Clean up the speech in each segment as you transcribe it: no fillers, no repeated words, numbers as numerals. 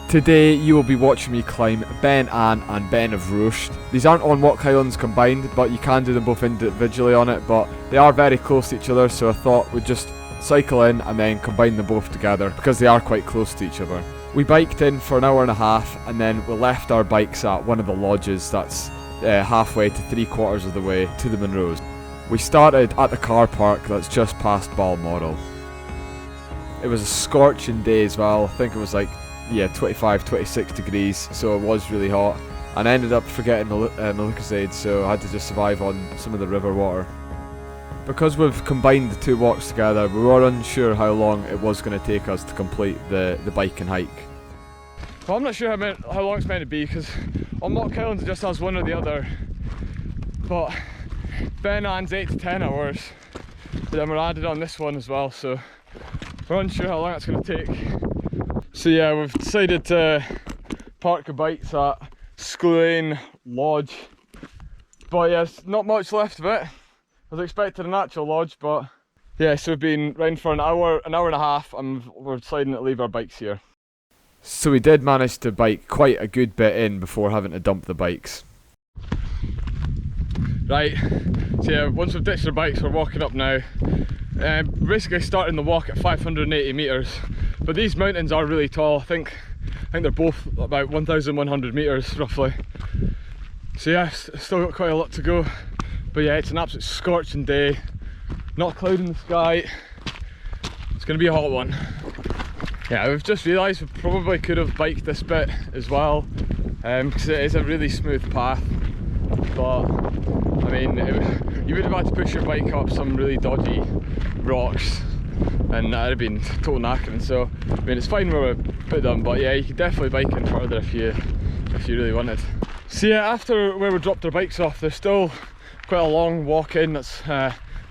Today you will be watching me climb Ben Avon and Ben of Bhuird. These aren't on Walk Highlands combined, but you can do them both individually on it, but they are very close to each other, so I thought we'd just cycle in and then combine them both together because they are quite close to each other. We biked in for an hour and a half and then we left our bikes at one of the lodges that's halfway to 3/4 of the way to the Munros. We started at the car park that's just past Balmoral. It was a scorching day as well. I think it was like 25, 26 degrees, so it was really hot, and I ended up forgetting my Lucozade, so I had to just survive on some of the river water. Because we've combined the two walks together, we were unsure how long it was going to take us to complete the bike and hike. Well, I'm not sure how long it's meant to be, because on Walk Highlands it just has one or the other, but Ben Avon's 8 to 10 hours, but then we're added on this one as well, so we're unsure how long it's going to take. So yeah, we've decided to park the bikes at Skluane Lodge, but yeah, there's not much left of it. I was expecting an actual lodge, but yeah, so we've been round for an hour and a half, and we're deciding to leave our bikes here. So we did manage to bike quite a good bit in before having to dump the bikes. Right, so yeah, once we've ditched our bikes, we're walking up now. Basically starting the walk at 580 metres, but these mountains are really tall. I think they're both about 1,100 metres roughly. So yeah, still got quite a lot to go, but yeah, it's an absolute scorching day, not a cloud in the sky. It's going to be a hot one. Yeah, we've just realised we probably could have biked this bit as well, because it is a really smooth path, but I mean, you would have had to push your bike up some really dodgy rocks, and that would have been total knackering. So I mean, it's fine where we put them, but yeah, you could definitely bike in further if you really wanted. So yeah, after where we dropped our bikes off, there's still quite a long walk in that's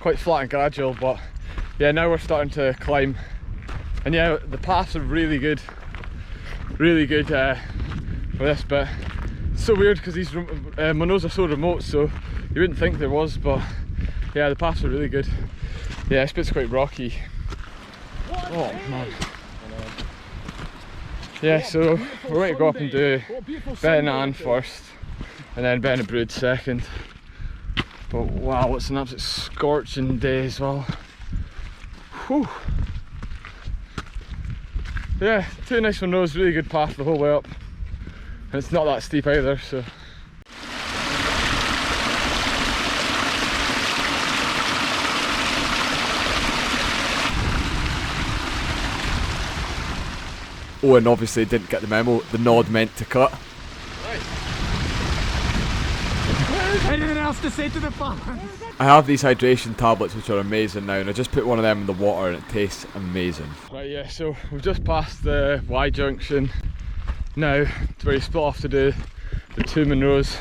quite flat and gradual, but yeah, now we're starting to climb, and yeah, the paths are really good for this bit. It's so weird because these munros are so remote, so you wouldn't think there was, but yeah, the paths are really good. Yeah, this bit's quite rocky. Oh man. Yeah, so we're going to go up and do Ben Avon first, and then Ben Bhuird second. But wow, it's an absolute scorching day as well. Whew. Yeah, two nice munros, really good path the whole way up. And it's not that steep either, so. Oh, and obviously didn't get the memo, the nod meant to cut. Right. Anything else to say to the farm? I have these hydration tablets which are amazing now, and I just put one of them in the water and it tastes amazing. Right, yeah, so we've just passed the Y junction now to where you split off to do the two munros.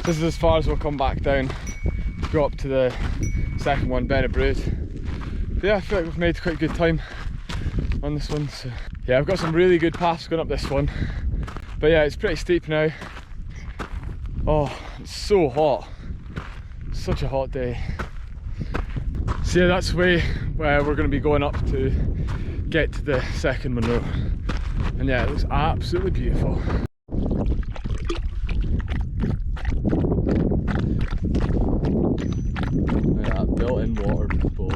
This is as far as we'll come back down to go up to the second one, Ben Bhuird. But yeah, I feel like we've made quite a good time on this one. So yeah, I've got some really good paths going up this one, but yeah, it's pretty steep now. Oh, it's so hot, such a hot day. So yeah, that's the way where we're going to be going up to get to the second Munro, and yeah, it looks absolutely beautiful. Yeah, built-in water bowl.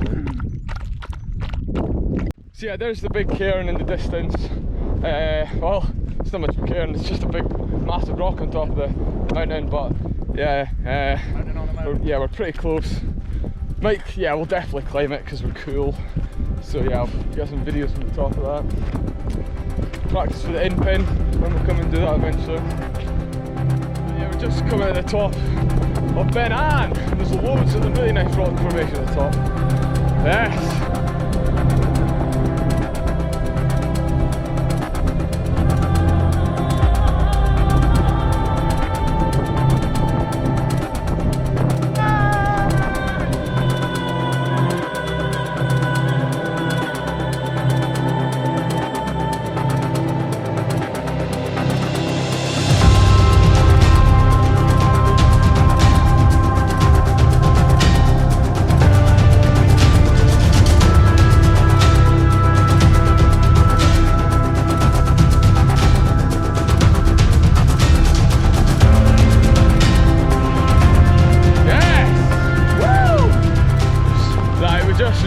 So yeah, there's the big cairn in the distance. Well, it's not much of a cairn, it's just a big massive rock on top of the mountain, but yeah, we're pretty close. We'll definitely climb it because we're cool. So yeah, I'll get some videos from the top of that. Practice for the in pin when we come and do that eventually. But yeah, we're just coming at the top of Ben Avon. There's loads of the really nice rock formation at the top. Yes!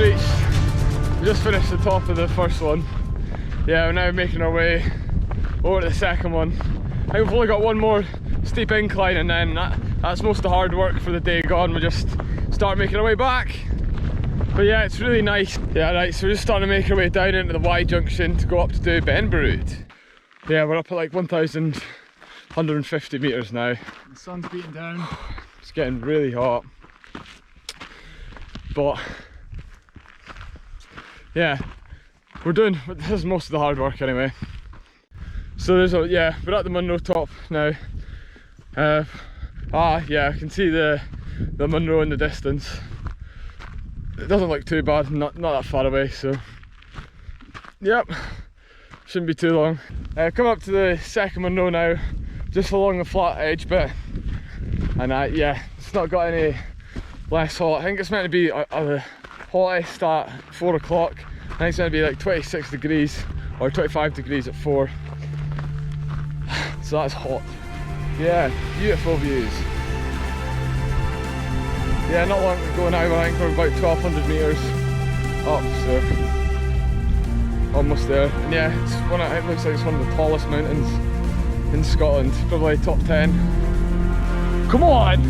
we just finished the top of the first one. Yeah, we're now making our way over to the second one. I think we've only got one more steep incline, and then that's most of the hard work for the day gone. We just start making our way back. But yeah, it's really nice. Yeah, right, so we're just starting to make our way down into the Y junction to go up to do Ben Bhuird. Yeah, we're up at like 1,150 metres now. The sun's beating down. It's getting really hot. But yeah, this is most of the hard work anyway. So yeah, we're at the Munro top now. Yeah, I can see the Munro in the distance. It doesn't look too bad, not that far away, so yep, shouldn't be too long. Come up to the second Munro now, just along the flat edge bit, and yeah, it's not got any less hot. I think it's meant to be the hottest at 4 o'clock. I think it's meant to be like 26 degrees or 25 degrees at 4. So that's hot. Yeah, beautiful views. Yeah, not long to go now. I think we're about 1,200 metres up, so almost there. And yeah, it looks like it's one of the tallest mountains in Scotland, probably top 10. Come on!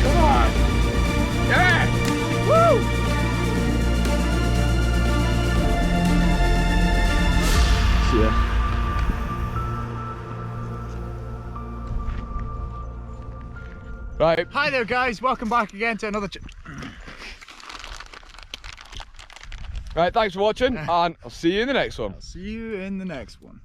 Come on! Yeah! Woo! See ya. Right. Hi there guys, welcome back again to another Right, thanks for watching, and I'll see you in the next one. I'll see you in the next one.